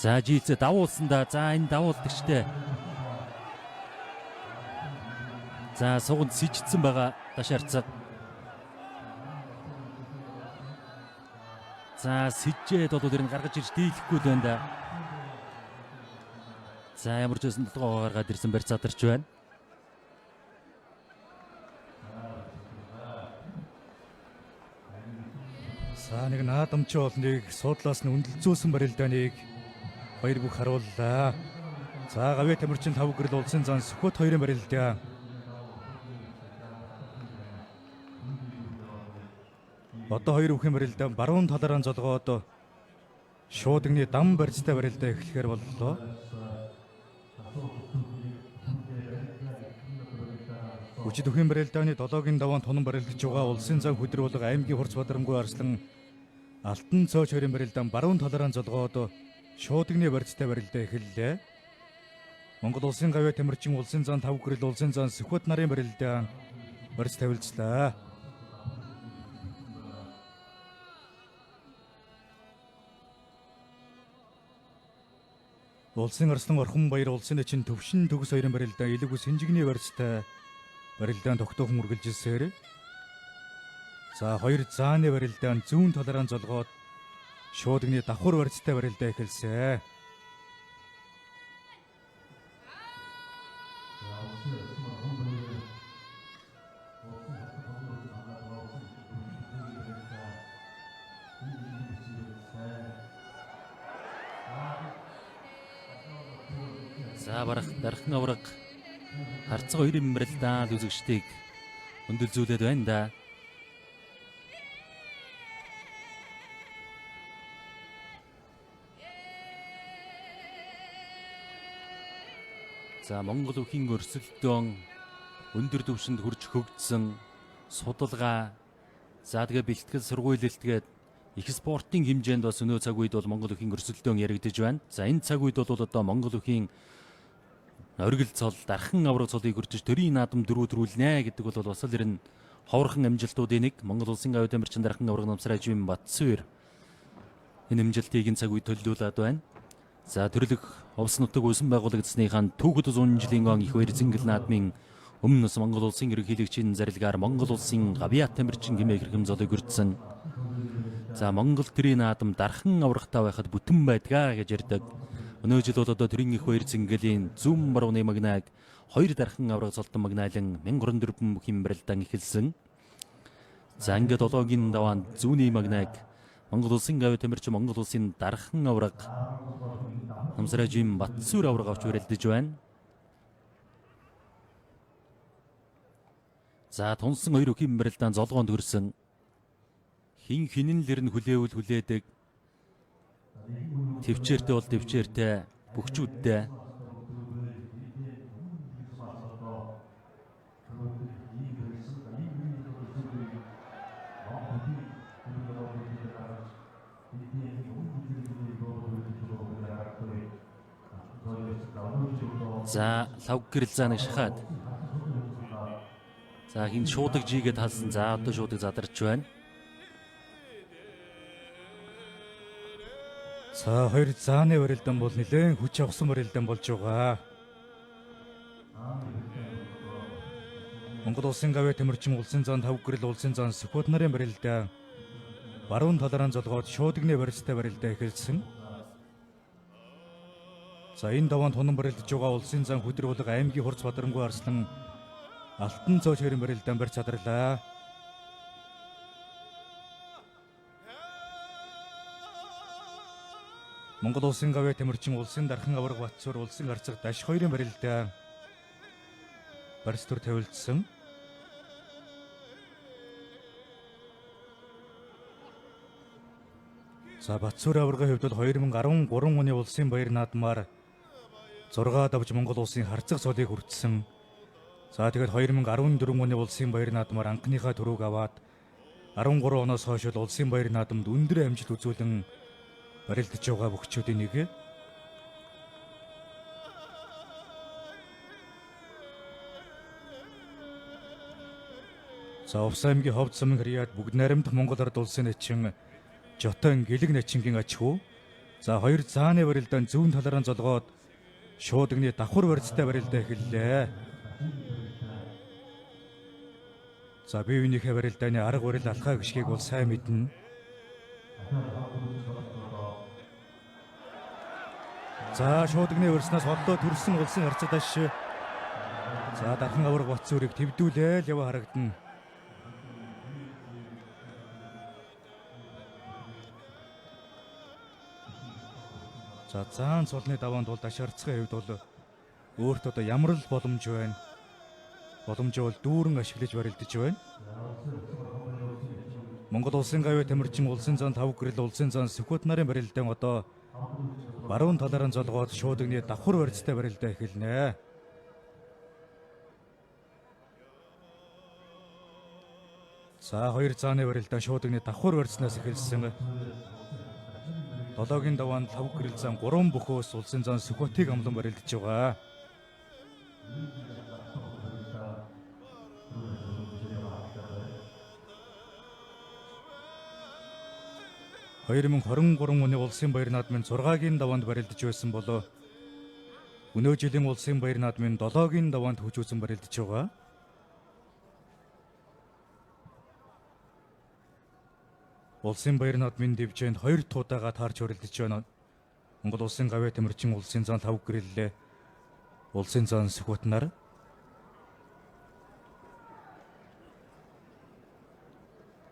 за жийцээ давуулсандаа за энэ давуулдагчтэй. За суганд сижигдсэн байгаа ташаарцаг. За сижээд одоо тэр нь гаргаж ирж дийлэхгүй л байна да. За ямар ч байсан толгоо гаргаад ирсэн барь задарч байна. За нэг наадамч бол нэг суудлаас нь үндэлзүүлсэн барилдааныг баяр бүх харууллаа. За гавьяа тамирчин 5 гэрэл улсын зан Сүхбат 2-ын барилдаа одоо 2 бүхэн барилдаа баруун талаараа золгоод шуудагны дам барьцтай барилдаа эхлэхээр боллоо. Хүчит өхөн барилдааны 7-гийн даваан тунан барилдаж байгаа улсын зан хөдрүүлэг аймгийн Хурц Бадарамгүй Арслан Алтан цооч 2-ын барилдаан баруун талаараа золгоод шуудагны барьцтай барилдаа эхэллээ. Монгол улсын гавьяа тамирчин улсын зан 5 гэрэл улсын зан Сүхбат нарын барилдаан барьц тавилжлаа. Улсын Арслан Орхон баяр улсын начин Төвшин төгс 2-ын барилдаан Илэг ус хинжигний барьцтай барилдаан тогтоохон үргэлжилсээр. За 2 зааны барилдаан зүүн талаараа золгоод шуудагны давхар барьцтай барилдаа эхэлсэн. За барах Дархан авраг харцаг 2-ын барилдаан үзэгчдийг өндөлзүүлээд байна да. За Монгол өхийн өрсөлдөөн өндөр түвшинд хүрч хөгжсөн судалгаа за тэгээ бэлтгэл сургуйлэлтгээд их спортын хэмжээнд бас өнөө цаг үед бол Монгол өхийн өрсөлдөөн яригдж байна. За энэ цаг үед бол одоо Монгол өхийн оргил цол Дархан авраг цолыг хүртэж төрийн наадам дөрүүлнэ гэдэг бол бас л ер нь ховорхон амжилтуудын нэг. Монгол улсын гавьяа тамирчин Дархан авраг намсраа жим Батсуур энэ амжилтыг энэ цаг үед төлөвлүүлээд байна. За төрлөх Овс нутаг үүсэн байгуулагдсныхаа түүхэд 100 жилийн он их баяр зингэл наадмын өмнөөс Монгол улсын ерөнхийлөгчийн зарилгаар Монгол улсын гавьяа тамирчин хэмээх хэрхэм золыг хүртсэн. За Монгол төрийн наадам Дархан аврагтай байхад бүтэн байдгаа гэж ярьдаг. Өнөө жил бол одоо төрийн их баяр зингэлийн зүүн барууны магнайг 2 Дархан авраг цолтон магнайлан 1034 бүхэн барилдаан эхэлсэн. За ингээд 7-гийн даваанд зүүнний магнайг Монгол улсын гавьяа тамирчин Монгол улсын Дархан авраг намсраа жим Батсуур авраг авч барилдаж байна. За тунсан 2 бүхэн барилдаан золгоонд хүрсэн. Хин хинэн лэр нь хүлээвэл хүлээдэг. Төвчээртэй бол төвчээртэй бөхчүүдтэй за лав гэрэл зааныг шахаад за хин шуудаг жигээ талсан. За одоо шуудаг задарч байна. За хоёр зааны барилдан бол нэлээд хүч авсан барилдан болж байгаа. Монгол улсын гавь Тэмэрчин улсын зан тав гэрэл улсын зан Сүхбат нарын барилдан баруун талаараа золгоод шуудагны барилцтай барилдаа эхэлсэн. За энэ даваанд тунан барилдаж байгаа улсын зан хөдөрвөлг аймгийн Хурц Бадарангуй Арслан Алтан цоо чигээрийн барилдаан барьж чадарлаа. Монгол улсын гавь Тэмэрчин улсын дархан аварга Батцуур улсын харцаг Даш хоёрын барилдаан барьц төр тавилдсан. За Батцуур аваргын хувьд бол 2013 оны улсын баяр наадмаар 6 давж Монгол улсын харцаг цолыг хүртсэн. За тэгээд 2014 оны улсын баяр наадмаар анхныхаа төрөг аваад 13 оноос хойш улсын баяр наадамд өндөр амжилт үзүүлэн барилдаж байгаа бөхчүүдийн нэг. За Увс аймгийн Ховд сумын хрияд бүгд наримдах Монгол ард улсын начин Жотон гэлэг начингийн ачхүү. За хоёр зааны барилдаан зүүн талаараа золгоод шуудагны давхар барьцтай барилдаа эхэллээ. За бие биенийхээ барилдааны арга барил алхаа гიშгийг бол сайн мэднэ. За шуудагны өрснөөс холдоо төрсөн улсын харцаг Даш. За дархан аварга Батцуурыг твдүүлээл яваа харагдана. За заан цолны даваанд бол Даш харцгийн хувьд бол өөрт одоо ямар л боломж байна. Боломжоо бол дүүрэн ашиглаж барилдаж байна. Монгол улсын гавь Тэмэрчин улсын зан тав гэрэл улсын зан Сүхбат нарын барилдаан одоо баруун талаараа золгоод шуудагны давхар барьцтай барилдаа эхэлнэ. За хоёр зааны барилдаан шуудагны давхар барьцнаас эхэлсэн. Долоогийн даваанд тав гэрэл зан 3 бөхөөс улсын зан Сүхбатыг амлан барилдаж байгаа. ...2023 оны улсын баяр наадмын 6-гийн даваанд барилдаж байсан болоо өнөө жилийн улсын баяр наадмын 7-гийн даваанд хүчүүсэн барилдаж байгаа. Улсын баяр наадмын дэвжээнд 2 туудаага таарч барилдаж байна. Монгол улсын гавь Тэмэрчин улсын зан тав гэрэл улсын зан Сүхбат нар.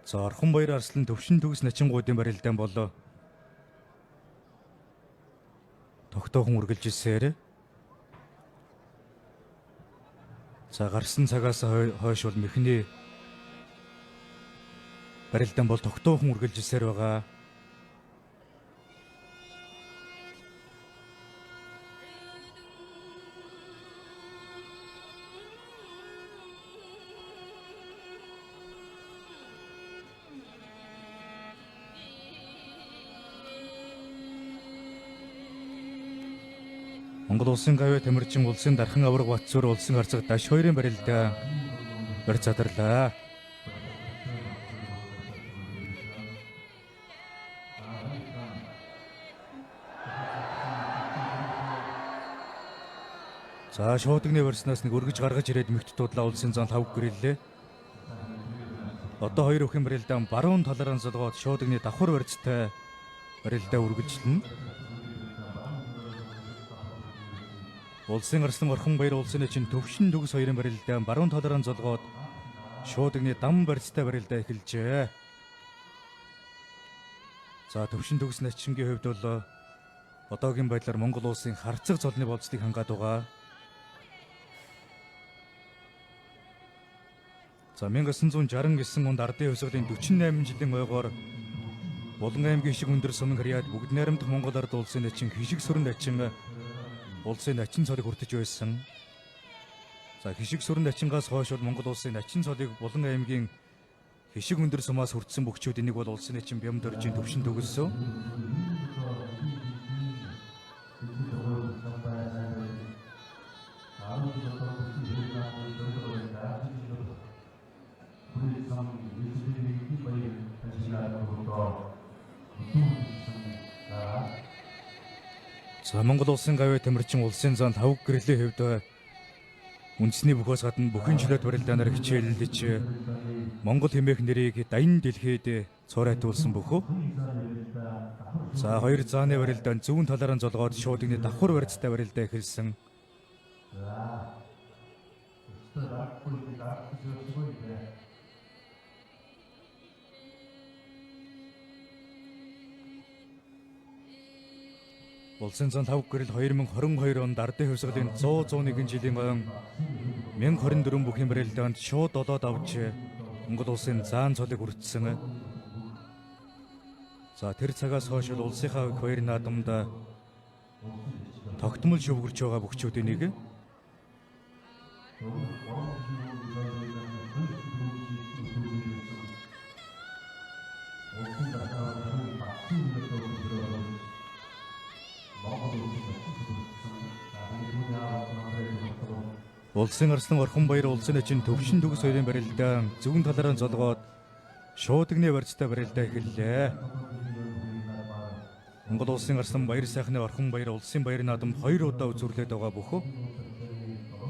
За Орхон баяр Арслан төвшин төгс начингуудын барилдаан болоо тогтоохон үргэлжилсээр. За гарсан цагаас хойш бол мэхний барилдаан бол тогтоохон үргэлжилсээр байгаа. Монгол улсын гавь Тэмэрчин улсын дархан аварга Батцуур улсын харцаг Даш хоёрын барилдаан барьж чадарлаа. За шуудагны барьснаас нэг өргөж гаргаж ирээд мэгт дуудлаа улсын зан тав гэрэллээ. Одоо хоёр өхөн барилдаан баруун талаараа золгоод шуудагны давхар барьцтай барилдаа үргэлжлэнэ. Улсын Арслан Орхон баяр улсын начин төвшин төгс хоёрын барилдаан баруун талаараа золгоод шуудагны дам барьцтай барилдаа эхэлжээ. За төвшин төгс начингийн хувьд бол одоогийн байдлаар Монгол улсын харцаг цолны болцлыг хангаад байгаа. За 1969 онд ардын хувьсгалын 48 жилийн ойгоор Булан аймгийн хишиг өндөр сумын харьяад бүгд найрамдах Монгол ард улсын начин хишиг сүрэн начин улсын начин цолыг хүртэж байсан. За хишиг сүрэн начингаас хойш бол Монгол улсын начин цолыг Булан аймгийн хишиг өндөр сумаас хүртсэн бөхчүүд энийг бол улсын начин Бямд оржийн төвшин төгөлсөн. За Монгол улсын гавьяа тамирчин улсын зан тавг гэрлийн хувьд үндэсний бүхөөс гадна бүхэн чөлөөт барилдаанаар хичээллэж Монгол хэмээх нэрийг даян дэлхийд цуурайтуулсан бөхөө. За хоёр зааны барилдаанд зүүн талаараа золгоод шууд игний давхар барьцтай барилдаа эхэлсэн. Улсын зан тавг гэрэл 2022 онд ардын хувьсгалын 101 жилийн он 1024 бүхэн барилдаанд шууд долоод авч Монгол улсын заан цолыг хүртсэн. За тэр цагаас хойш улсынхаа хоёр наадамд тогтмол шүвгэрч байгаа бөхчүүдийн нэг. Улсын арслан Орхонбаяр улсын начин төвшин төгс хоёрын барилдаан зүүн талаараа золгоод шууд игний барьцтай барилдаа эхэллээ. Монгол улсын арслан Баяр сайхны Орхонбаяр улсын баяр наадамд 2 удаа үзүүлээд байгаа бөхөө.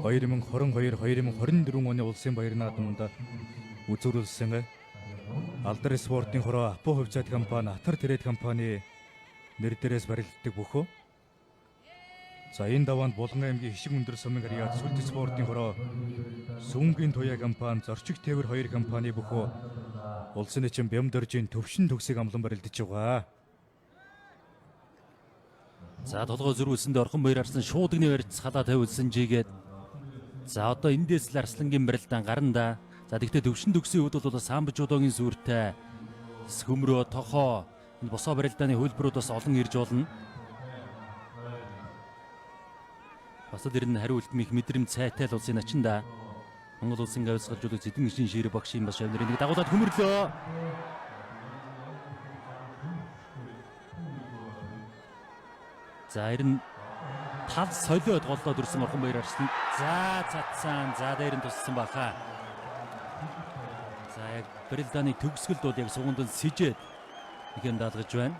2022-2024 оны улсын баяр наадамд үзүүлсэн. Алдар спортын хороо Апо хувьцаат компани, Атар Тэрэд компани нэр дээрээс барилддаг бөхөө. За энэ даваанд Булан аймгийн хишиг өндөр сумын харьяад сүлд спортын хороо Сүнгийн туяа компани, Зорчиг Тээвэр 2 компани бөхөө улсын начин Бямд оржийн төвшин төгсийг амлан барилдаж байгаа. За толгой зөрүүлсэнд Орхонбаяр арслан шууд игний барьц халаа тавиулсан жигээд. За одоо эндээс л арслангийн барилдаан гарна да. За тэгтээ төвшин төгсийн үед бол самбаж удаагийн сүртэй хөмрөө тохоо энэ босоо барилдааны хөлбөрүүд бас олон ирж болно. Бас тэр нь хариу үлдмих мэдрэмж цайтай л улсын начин да. Монгол улсын гавьсгалжуулах зэдэн гişin ширээ багшийн бас шавнырын нэг дагуулад хөмөрлөө. За ирэн тал солиод голлоод ирсэн Орхонбаяр арслан. За цацсан. За дээр нь туссан баха. За яг барилдааны төгсгөлд бол яг сугандан сэжээд ихэн даалгаж байна.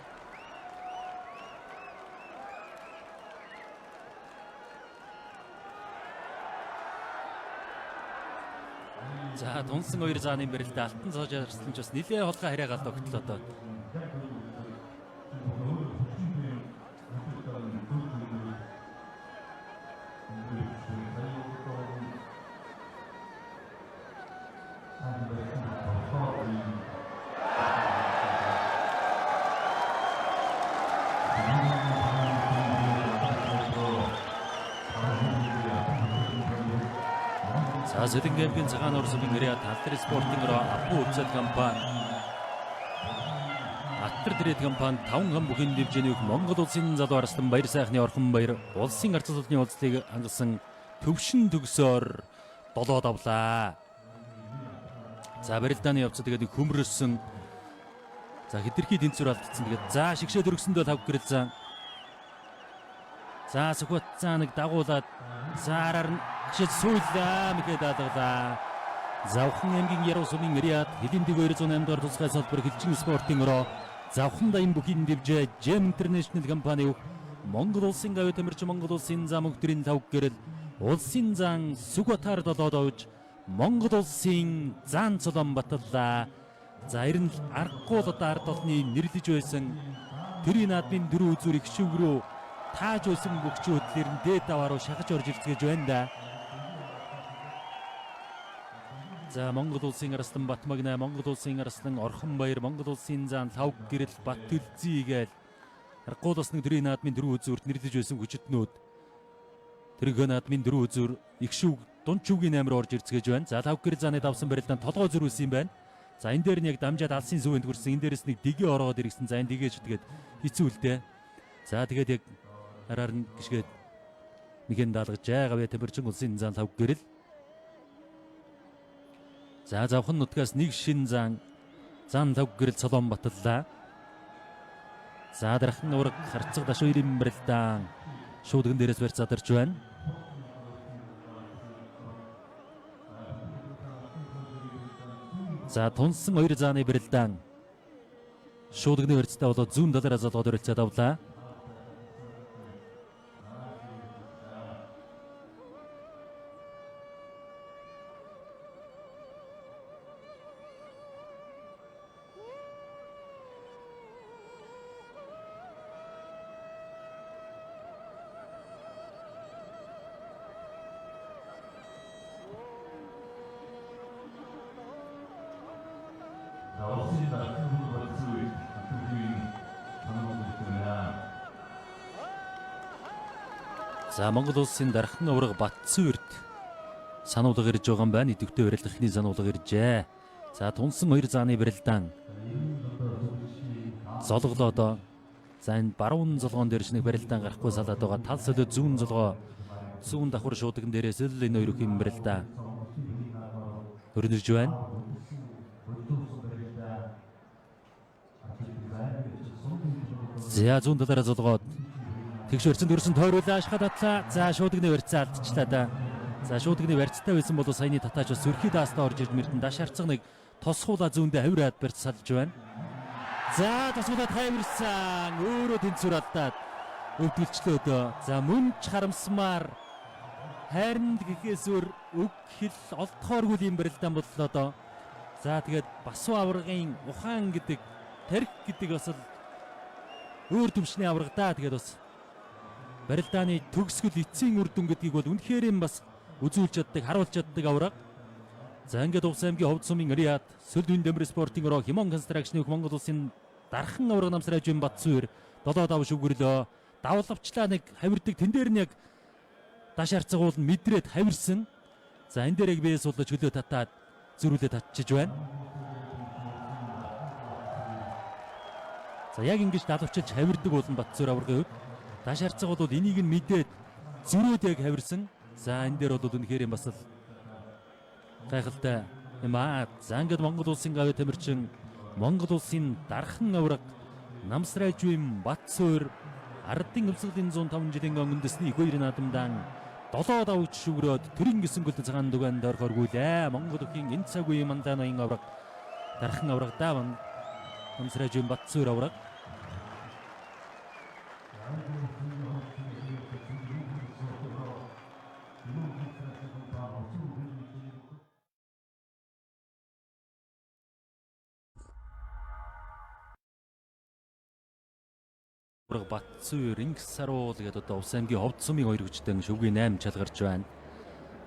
За тунсан хоёр зааны барилдаа алтан цоож арсланч бас нэлээ холгоо хараагаад тогтлоо доо. За Зэлэнгийн аймгийн цагаан орсумын харьяад Алдар спортын хороо Апо хувьцаат компани, Атар Тэрэд компани 5 хам бүхэн дивжэнийг Монгол улсын залуу арслан Баяр сайхны Орхонбаяр улсын арц улсны уулзлыг хангасан төвшин төгсөөр долоод авлаа. За барилдааны явцад тэгээд хөмрөссөн. За хэтэрхий тэнцвэр алдсан. Тэгээд за шигшээ дөргсөндөө тавг гэрэлзэн. За сүхватцаа нэг дагуулад заараар нь гişэд сүйдлээ мэгээ даалгалаа. Завхан аймгийн Яруу сумын харьяад Хэдийн дэг 208 дугаар тусгай салбар хилчин спортын хороо Завхан дайн бүхийн дивжээ Gem International компани Монгол улсын гавьяа тамирчин Монгол улсын зам өгдрийн тавг гэрэл улсын зан Сүхватаар долоод овж Монгол улсын зан цолон батлаа. За ирэн аргагүй л одоо ард олны нэрлэж байсан тэрийн наадмын дөрөв үзүүр их шүг рүү тааж байсан бөхчүүд нэрн дээд даваа руу шахаж орж ирцгээж байна да. За Монгол улсын арслан Батмагна, Монгол улсын арслан Орхонбаяр, Монгол улсын зан тавг гэрэл Баттөлзий гээл аргагүй бас нэг тэрийн наадмын дөрөв үзүүрт нэрлэж байсан хүчтнүүд тэрийн наадмын дөрөв үзүүр их шүг дунд шүгийн 8 орж ирцгээж байна. За тавг гэрэл зааны давсан барилдаанд толгой зөрүүлсэн юм байна. За энэ дээр нь яг дамжаад алсын сүүнд хүрсэн. Энэ дээрээс нэг дэгээ ороод ирсэн. За энэ дэгээч тэгээд хэцүү л дээ. За тэгээд яг араар нь гიშгээд нэгэн даалгаж гавья Тамирчин улсын зан лав гэрэл. За завхан нутгаас нэг шин зан лав гэрэл Солон батллаа. За дархан ураг харцаг дашуу ирэн барилдаан шуудган дээрээс барьц задарч байна. За тунсан 2 зааны барилдаан шуудганы барьцтай болоод зүүн талаараа залгоод өрөлцөөд авлаа. За Монгол улсын дархан авраг Батцүрд сануулга ирж байгаа юм байна. Идэвхтэй барилгахны сануулга иржээ. За тунсан 2 зааны барилдаан золглоод за энэ баруун золгоон дээр шинэ барилдаан гарахгүй салаад байгаа. Тал солиод зүүн золгоо зүүн давхар шуудган дээрээс л энэ хоёрын барилдаан өрнөж байна. За зүүн талаараа золгоод тэгш өрцөнд өрсөн тойруулаа ашхад атлаа. За шуудганы барьцаа алдчихлаа да. За шуудганы барьцтай байсан бол саяны татаач бас өрхий даастаа орж ирд мэрдэн даш харцаг нэг тосгуула зүүндээ хавираад барьц салж байна. За тосгуулаад хайварсан өөрөө тэнцвэр алдаад өвдөлчлөөд. За мөнч харамсмаар хайранд гэхээс өөр өг хэл олдохооргүй юм барилдаан боллоо доо. За тэгээд Басуу аврагын ухаан гэдэг тарих гэдэг бас л өөр төмшний авраг да. Тэгээд бас барилдааны төгсгөл эцсийн үр дүн гэдгийг бол үнэхээр юм бас үзүүлж чаддаг, харуулж чаддаг авраг. За ингээд Увс аймгийн Ховд сумын Ариад Сөлдүн Дэмэр спортын өрөө Химон констракшны Монгол улсын дархан авраг намсраж юм Батцүр 7-5 шүгөрлөө давлавчлаа нэг хавирдаг тэн дээр нь яг даш харцаг уул нь мэдрээд хавирсан. За энэ дээр яг бие суулж хөлөө татаад зөрүүлээ татчиж байна. За яг ингэж давлавчилж хавирдаг уулан Батцүр аврагын хувьд даш харцаг бол энийг нь мэдээд зөрөөд яг хавирсан. За энэ дээр бол үнэхээр юм бас л гайхалтай юм аа. За ингээд Монгол улсын гавья Тамирчин Монгол улсын дархан авраг намсрайжуйм Батцүр ардын өвсгөлийн 105 жилийн өмнөсний 2 наадамдан 7-5 шүгрөөд төрийн гисэнгөлт цагаан дугаанд орхоргуулээ. Монгол өхийн энэ цаг үеийн мандааны авраг дархан авраг дааван намсрайжуйм Батцүр авраг. Батцүр Ингсаруул гэдэг одоо Увс аймгийн Ховд сумын 2 хүчтэй шүггийн 8 чалгарч байна.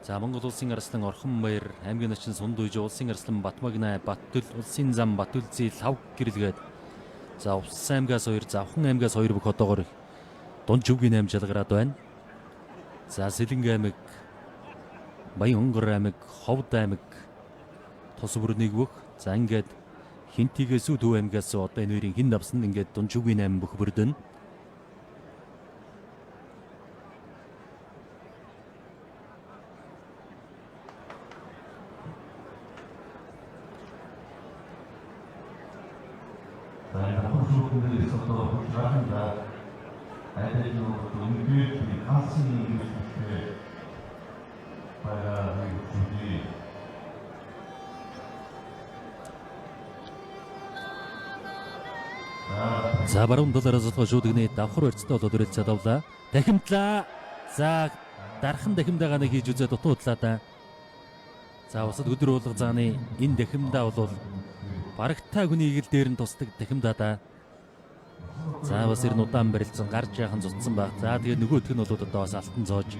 За Монгол улсын арслан Орхонбаяр, аймгийн начин Сундуйж, улсын арслан Батмагнай, Баттүл, улсын зам Батүлзий лав гэрэлгээд за Увс аймгаас 2, Завхан аймгаас 2 бүх одоогоор дунд шүггийн 8 чалгараад байна. За Сэлэнг аймаг, Баянгор аймаг, Ховд аймаг тус бүрнийг бүх. За ингээд Хинтигээс Төв аймгаас одоо энэ хоёрын хин давсан ингээд дунд шүггийн 8 бүх бүрдэн. За баруун талаараас шуудганы давхар барьцтай болоод өрөлцөөд авлаа. Дахимтлаа. За дархан дахимдаагаа нэг хийж үзээ дутуудлаа да. За усад өдөр уулга зааны энэ дахимдаа бол барагтай хүний игэл дээр нь тусдаг дахимдаа да. За бас ер нь удаан барилдсан гарч яахан зутсан баг. За тэгээ нөгөөх нь бол одоо бас алтан зоож.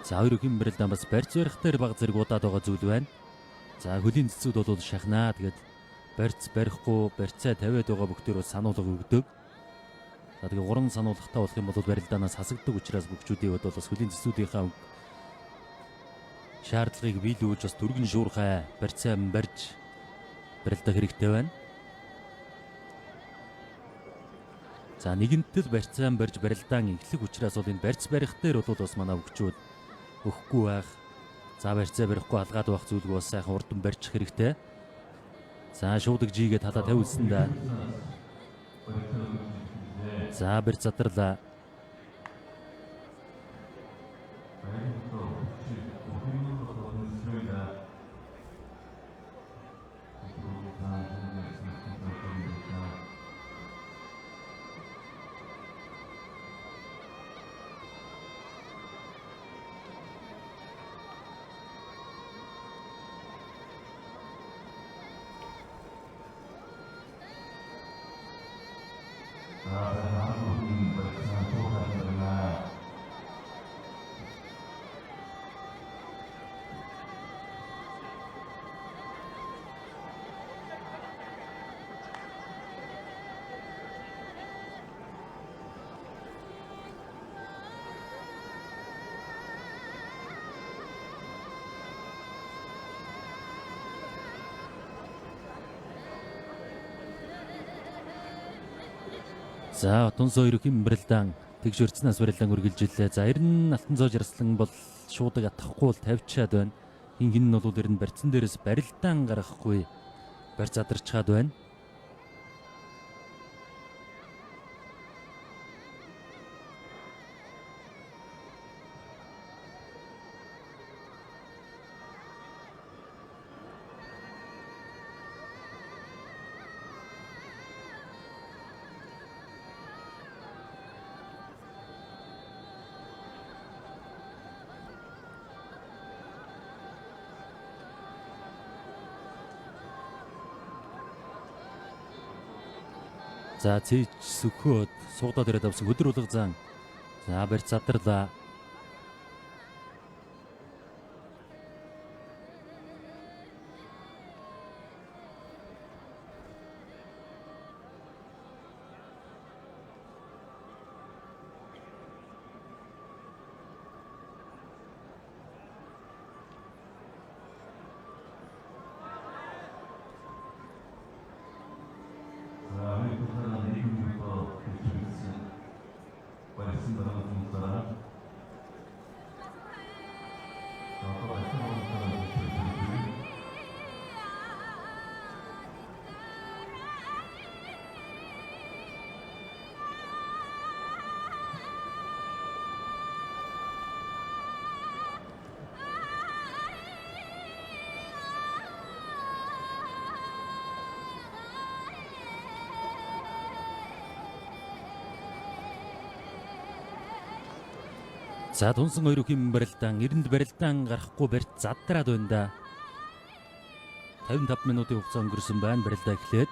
За хоёр өхийн бэрэлдэн бас барьц барихтаар баг зэрэг удаад байгаа зүйл байна. За хөлийн цэцүүд бол шахнаа. Тэгээд барьц барихгүй барьцаа тавиад байгаа бүгдээр бол сануулга өгдөг. За тэгээд 3 сануулгатай болох юм бол барилдаанаас хасагддаг учраас бүгчүүдийн хувьд бол бас хөлийн цэцүүдийнхаа шаардлагыг биелүүлж бас түргэн шуурхай барьцаа барьж барилдаа хэрэгтэй байна. За нэгэнтэл барьцаа барьж барилдаан эхлэх учраас бол энэ барьц барих дээр бол бас манай бүгчүүд өгөхгүй байх. За барьцаа барихгүй алгаад байх зүйлгүй бас сайхан урдан барьчих хэрэгтэй. За шуудаг жигээ талаа тавьулсан да. За барьц задарлаа. За Тунсоо ерөхийн барилдаан тэгш өрцнөөс барилдаан үргэлжиллээ. За ер нь Алтан цоо жарслан бол шуудаг атахгүй бол тавьчаад байна. Хин нь бол ер нь барьцсан дээрээс барилдаан гаргахгүй барьц задарчаад байна. За цэж сөхөөд суугдаад ирээд авсан өдөр улга зан. За барьц задарлаа. За Тунсан хоёр өхийн барилдаан 90-д барилдаан гарахгүй барьц задраад байна да. 55 минутын хугацаа өнгөрсөн байна барилдаа эхлээд.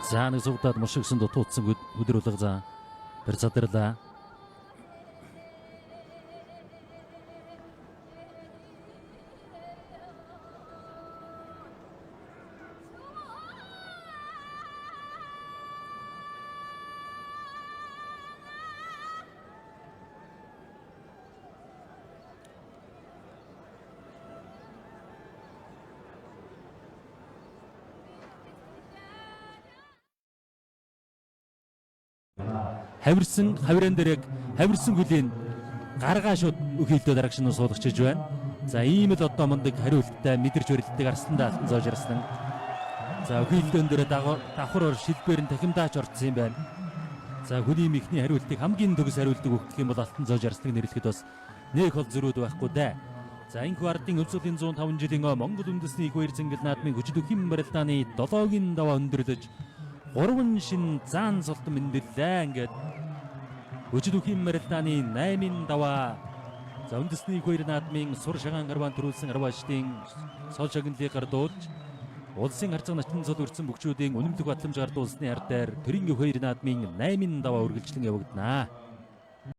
За нэг суугдаад мушигсан дутуудсан өдөр улга за барьц задарлаа. Хавирсан хавиран дээр яг хавирсан хүлийн гаргаа шууд өөхөлтөө дарагч нь суулгачиж байна. За ийм л одоо мундаг хариулттай мэдэрч өрөлддөг Арслан Алтан цоо жарслан. За өөхөлтөн дээр давхар шилбээр нь дахимдаач орцсон юм байна. За хүлийн ихний хариултыг хамгийн төгс хариулдаг өгөх юм бол Алтан цоо жарслыг нэрлэхэд бас нэг хол зөрүүд байхгүй дээ. За энэхүү ардын өвсөлийн 105 жилийн Монгол үндэсний их баяр цэнгэл наадмын хүчит өхөн барилдааны 7-гийн даваа өндөрлөж 3 шин заан солтон мэндэллээ. Ингээд хүчит өхөн барилдааны 8-ын даваа за үндэсний их баяр наадмын сур шагаан гарваан төрүүлсэн арваачдын сол шагналыг гардуулж улсын харцаг начин цол өрсөн бүгчүүдийн үнэмлэх батламж гардуулсны ардаар төрийн их баяр наадмын 8-ын даваа үргэлжлэн явагдана.